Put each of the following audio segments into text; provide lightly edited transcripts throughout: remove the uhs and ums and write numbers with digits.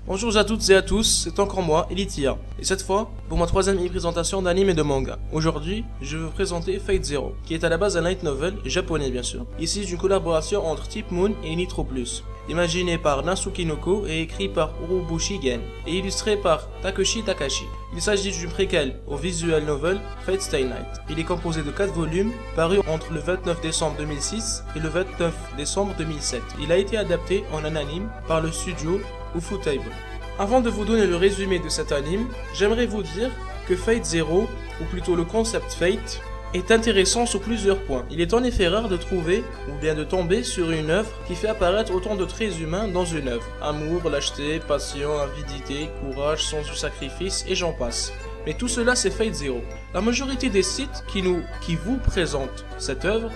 Bonjour à toutes et à tous, c'est encore moi, Elitia, et cette fois, pour ma troisième présentation d'anime et de manga. Aujourd'hui, je vais vous présenter Fate Zero, qui est à la base un light novel, japonais bien sûr, issu d'une collaboration entre Type Moon et Nitro Plus, imaginé par Natsuki Noko et écrit par Urobushi Gen, et illustré par Takeshi Takashi. Il s'agit d'une préquelle au visual novel Fate Stay Night. Il est composé de 4 volumes, parus entre le 29 décembre 2006 et le 29 décembre 2007. Il a été adapté en un anime par le studio Ufotable. Avant de vous donner le résumé de cet anime, j'aimerais vous dire que Fate Zero, ou plutôt le concept Fate, est intéressant sur plusieurs points. Il est en effet rare de trouver, ou bien de tomber sur une œuvre qui fait apparaître autant de traits humains dans une œuvre. Amour, lâcheté, passion, avidité, courage, sens du sacrifice, et j'en passe. Mais tout cela c'est Fate Zero. La majorité des sites qui vous présentent cette œuvre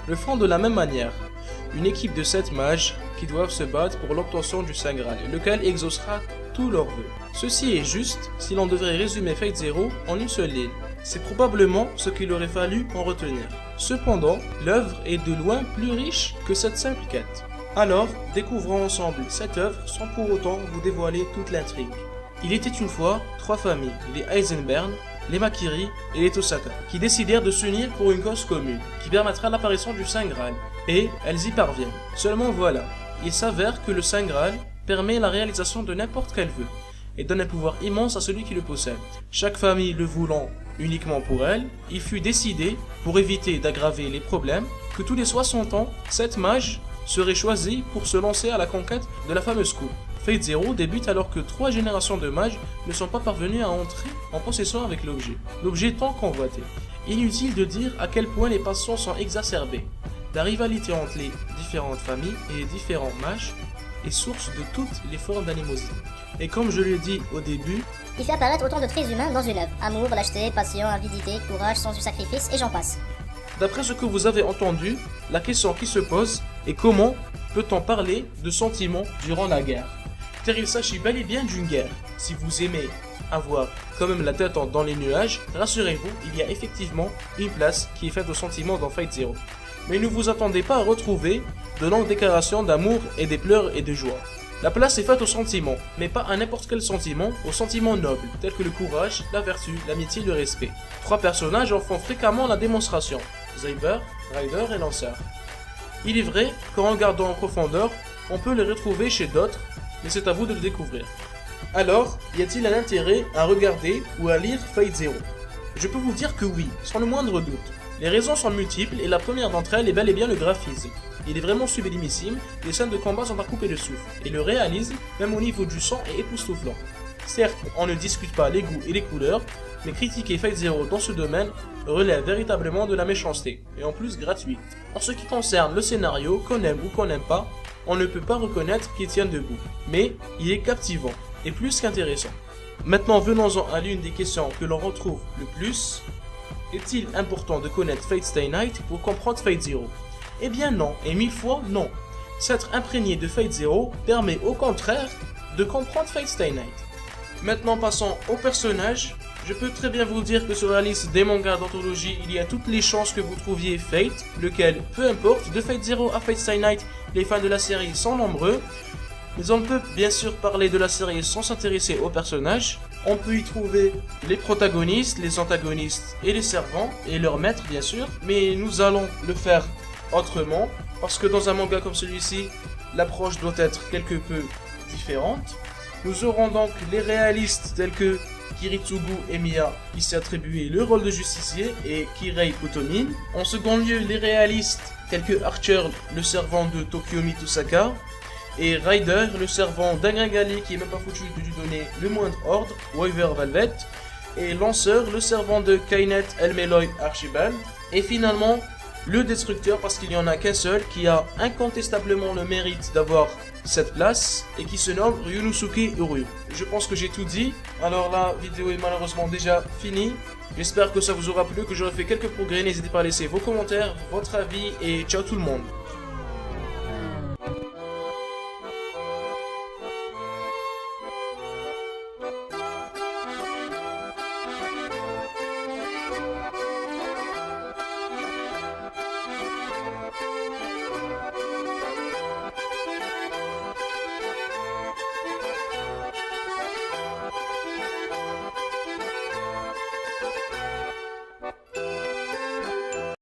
le font de la même manière. Une équipe de 7 mages qui doivent se battre pour l'obtention du Saint Graal, lequel exaucera tous leurs vœux. Ceci est juste si l'on devrait résumer Fate Zero en une seule ligne. C'est probablement ce qu'il aurait fallu en retenir. Cependant, l'œuvre est de loin plus riche que cette simple quête. Alors, découvrons ensemble cette œuvre sans pour autant vous dévoiler toute l'intrigue. Il était une fois 3 familles, les Eisenberg, les Makiri et les Tosaka, qui décidèrent de s'unir pour une cause commune, qui permettra l'apparition du Saint Graal, et elles y parviennent. Seulement voilà, il s'avère que le Saint Graal permet la réalisation de n'importe quel vœu, et donne un pouvoir immense à celui qui le possède. Chaque famille le voulant uniquement pour elle, il fut décidé, pour éviter d'aggraver les problèmes, que tous les 60 ans, 7 mages seraient choisis pour se lancer à la conquête de la fameuse coupe. Fate Zero débute alors que 3 générations de mages ne sont pas parvenus à entrer en possession avec l'objet tant convoité. Inutile de dire à quel point les passions sont exacerbées. La rivalité entre les différentes familles et les différents mages est source de toutes les formes d'animosité. Et comme je l'ai dit au début, il fait apparaître autant de traits humains dans une œuvre. Amour, lâcheté, passion, avidité, courage, sens du sacrifice, et j'en passe. D'après ce que vous avez entendu, la question qui se pose est comment peut-on parler de sentiments durant la guerre? Car il s'agit bel et bien d'une guerre. Si vous aimez avoir quand même la tête dans les nuages, rassurez-vous, il y a effectivement une place qui est faite aux sentiments dans Fate Zero. Mais ne vous attendez pas à retrouver de longues déclarations d'amour et des pleurs et de joie. La place est faite aux sentiments, mais pas à n'importe quel sentiment, aux sentiments nobles, tels que le courage, la vertu, l'amitié et le respect. 3 personnages en font fréquemment la démonstration, Saber, Rider et Lancer. Il est vrai qu'en regardant en profondeur, on peut les retrouver chez d'autres, mais c'est à vous de le découvrir. Alors, y a-t-il un intérêt à regarder ou à lire Fate Zero? Je peux vous dire que oui, sans le moindre doute. Les raisons sont multiples et la première d'entre elles est bel et bien le graphisme. Il est vraiment sublimissime, les scènes de combat sont à couper le souffle, et le réalisme, même au niveau du sang, est époustouflant. Certes, on ne discute pas les goûts et les couleurs, mais critiquer Fate Zero dans ce domaine relève véritablement de la méchanceté, et en plus gratuite. En ce qui concerne le scénario, qu'on aime ou qu'on n'aime pas, on ne peut pas reconnaître qu'il tienne debout, mais il est captivant, et plus qu'intéressant. Maintenant venons-en à l'une des questions que l'on retrouve le plus. Est-il important de connaître Fate Stay Night pour comprendre Fate Zero? Eh bien non, et 1000 fois non. S'être imprégné de Fate Zero permet au contraire de comprendre Fate Stay Night. Maintenant passons aux personnages. Je peux très bien vous dire que sur la liste des mangas d'anthologie, il y a toutes les chances que vous trouviez Fate, lequel, peu importe, de Fate Zero à Fate Stay Night, les fans de la série sont nombreux. Mais on peut bien sûr parler de la série sans s'intéresser aux personnages. On peut y trouver les protagonistes, les antagonistes et les servants, et leurs maîtres bien sûr. Mais nous allons le faire autrement, parce que dans un manga comme celui-ci, l'approche doit être quelque peu différente. Nous aurons donc les réalistes tels que Kiritsugu Emiya, qui s'est attribué le rôle de justicier, et Kirei Kotonin. En second lieu, les réalistes tels que Archer, le servant de Tokyomi Tosaka, et Rider, le servant d'Agringali qui est même pas foutu de lui donner le moindre ordre, Wyver Velvet, et Lanceur, le servant de Kainet Elmeloy Archibald, et finalement le destructeur, parce qu'il n'y en a qu'un seul qui a incontestablement le mérite d'avoir cette place et qui se nomme Ryunosuke Uryu. Je pense que j'ai tout dit, alors la vidéo est malheureusement déjà finie. J'espère que ça vous aura plu, que j'aurai fait quelques progrès. N'hésitez pas à laisser vos commentaires, votre avis et ciao tout le monde.